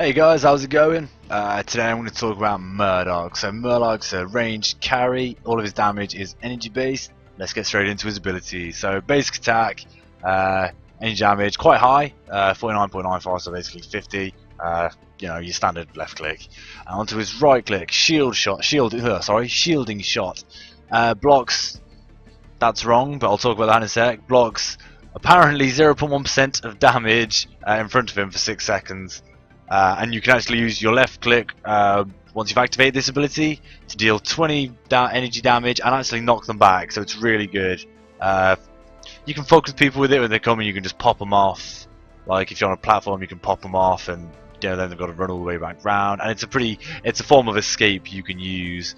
Hey guys, how's it going? Today I'm going to talk about Murdock. So Murdock's a ranged carry, all of his damage is energy based. Let's get straight into his ability. So basic attack, energy damage quite high, 49.95, so basically 50. Your standard left click. Onto his right click, shielding shot. Blocks, that's wrong, but I'll talk about that in a sec. Blocks apparently 0.1% of damage in front of him for 6 seconds. And you can actually use your left click once you've activated this ability to deal 20 energy damage and actually knock them back, so it's really good. You can focus people with it when they come and you can just pop them off. Like if you're on a platform you can pop them off and then they've got to run all the way back round, and it's a form of escape you can use.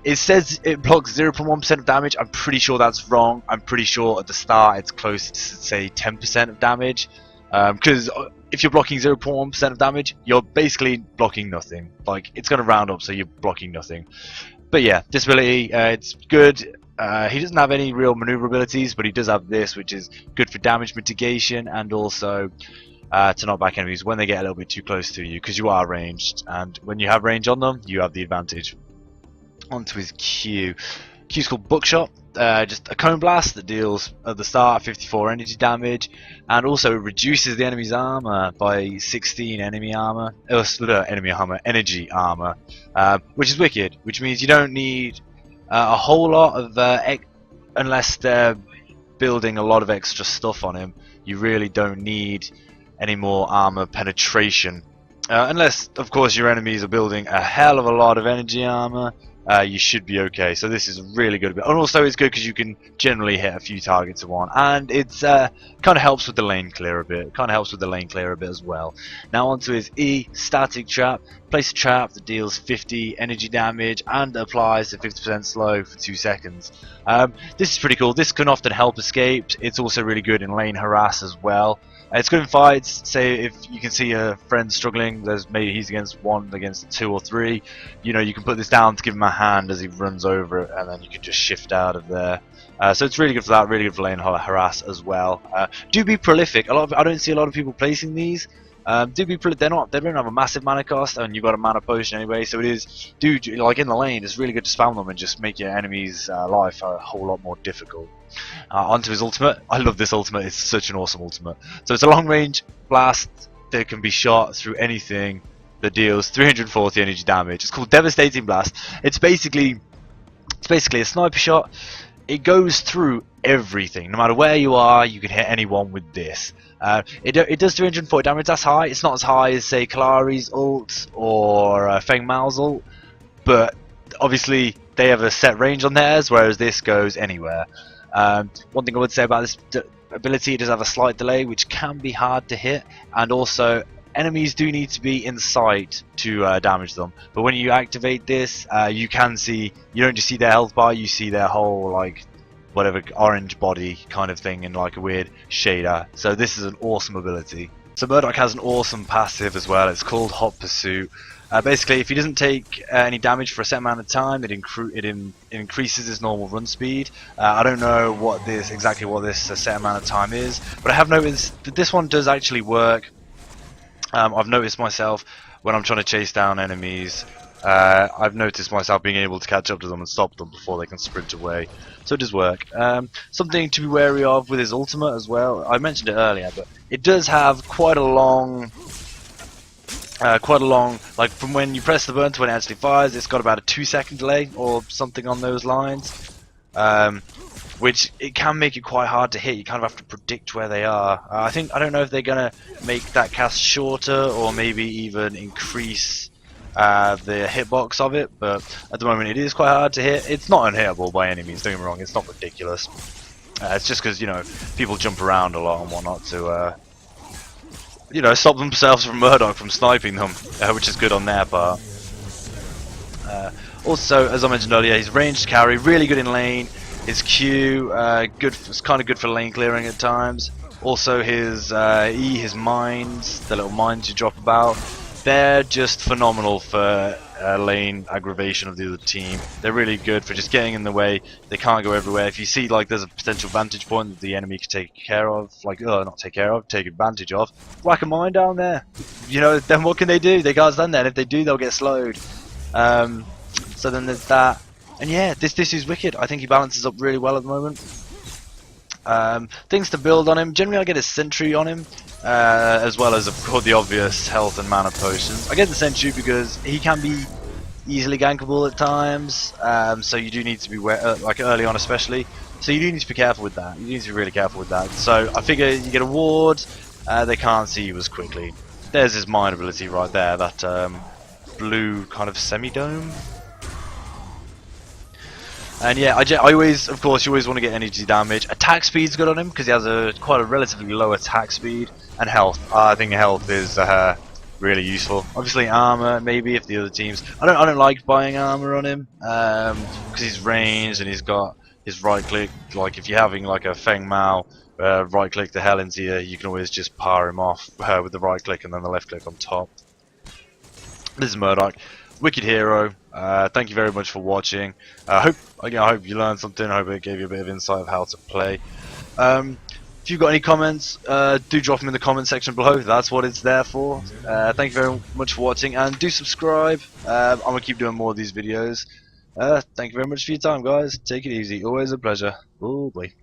It says it blocks 0.1% of damage. I'm pretty sure that's wrong. I'm pretty sure at the start it's close to say 10% of damage. Because if you're blocking 0.1% of damage, you're basically blocking nothing. Like, it's going to round up, so you're blocking nothing. But yeah, this ability, it's good. He doesn't have any real maneuver abilities, but he does have this, which is good for damage mitigation and also to knock back enemies when they get a little bit too close to you, because you are ranged, and when you have range on them, you have the advantage. Onto his Q. Q's called Buckshot. Just a cone blast that deals at the start 54 energy damage, and also reduces the enemy's armor by 16 energy armor, which is wicked. Which means you don't need a whole lot of unless they're building a lot of extra stuff on him. You really don't need any more armor penetration, unless of course your enemies are building a hell of a lot of energy armor. You should be okay. So this is really good, and also it's good because you can generally hit a few targets at once, and it's kind of helps with the lane clear a bit. As well. Now onto his E, static trap. Place a trap that deals 50 energy damage and applies a 50% slow for 2 seconds. This is pretty cool. This can often help escapes. It's also really good in lane harass as well. It's good in fights. Say if you can see a friend struggling, maybe he's against 2 or 3. You can put this down to give him a hand as he runs over it, and then you can just shift out of there. So it's really good for that. Really good for lane harass as well. Do be prolific. I don't see a lot of people placing these. They don't have a massive mana cost, and you've got a mana potion anyway. So it is, like in the lane, it's really good to spam them and just make your enemy's life a whole lot more difficult. Onto his ultimate. I love this ultimate. It's such an awesome ultimate. So it's a long range blast that can be shot through anything that deals 340 energy damage. It's called Devastating Blast. It's basically a sniper shot. It goes through everything. No matter where you are, you can hit anyone with this. It does 340 damage. That's high. It's not as high as say Kalari's ult or Feng Mao's ult, but obviously they have a set range on theirs, whereas this goes anywhere. One thing I would say about this ability, it does have a slight delay, which can be hard to hit, and also enemies do need to be in sight to damage them. But when you activate this, you don't just see their health bar, you see their whole whatever orange body kind of thing in like a weird shader. So this is an awesome ability. So Murdock has an awesome passive as well. It's called Hot Pursuit. Basically, if he doesn't take any damage for a set amount of time, it increases his normal run speed. I don't know exactly what this set amount of time is, but I have noticed that this one does actually work. I've noticed myself when I'm trying to chase down enemies, I've noticed myself being able to catch up to them and stop them before they can sprint away. So it does work. Something to be wary of with his ultimate as well. I mentioned it earlier, but it does have quite a long, like from when you press the button to when it actually fires, it's got about a 2-second delay or something on those lines. Which it can make it quite hard to hit. You kind of have to predict where they are. I don't know if they're gonna make that cast shorter or maybe even increase the hitbox of it, but at the moment it is quite hard to hit. It's not unhittable by any means, don't get me wrong, it's not ridiculous. It's just because people jump around a lot and whatnot to stop themselves from Murdock from sniping them, which is good on their part. Also, as I mentioned earlier, he's ranged carry, really good in lane. His Q, it's kind of good for lane clearing at times. Also his E, his mines, the little mines you drop about, they're just phenomenal for lane aggravation of the other team. They're really good for just getting in the way. They can't go everywhere. If you see like there's a potential vantage point that the enemy can take care of, like not take care of, take advantage of, whack a mine down there. You know, then what can they do? They can't stand there. And if they do, they'll get slowed. So then there's that. And yeah, this is wicked. I think he balances up really well at the moment. Things to build on him. Generally, I get a sentry on him, as well as of course the obvious health and mana potions. I get the sentry because he can be easily gankable at times, so you do need to be like early on especially. So you do need to be careful with that. You need to be really careful with that. So I figure you get a ward. They can't see you as quickly. There's his mine ability right there. That blue kind of semi-dome. And yeah, I always, of course, you always want to get energy damage. Attack speed's good on him because he has quite a relatively low attack speed, and health. I think health is really useful. Obviously, armor maybe if the other teams. I don't like buying armor on him because he's ranged and he's got his right click. Like if you're having like a Feng Mao, right click the hell into you, you can always just power him off with the right click and then the left click on top. This is Murdock. Wicked hero. Thank you very much for watching. I hope you learned something. I hope it gave you a bit of insight of how to play. If you've got any comments, do drop them in the comment section below. That's what it's there for. Thank you very much for watching, and do subscribe. I'm gonna keep doing more of these videos. Thank you very much for your time, guys. Take it easy. Always a pleasure. Oh boy.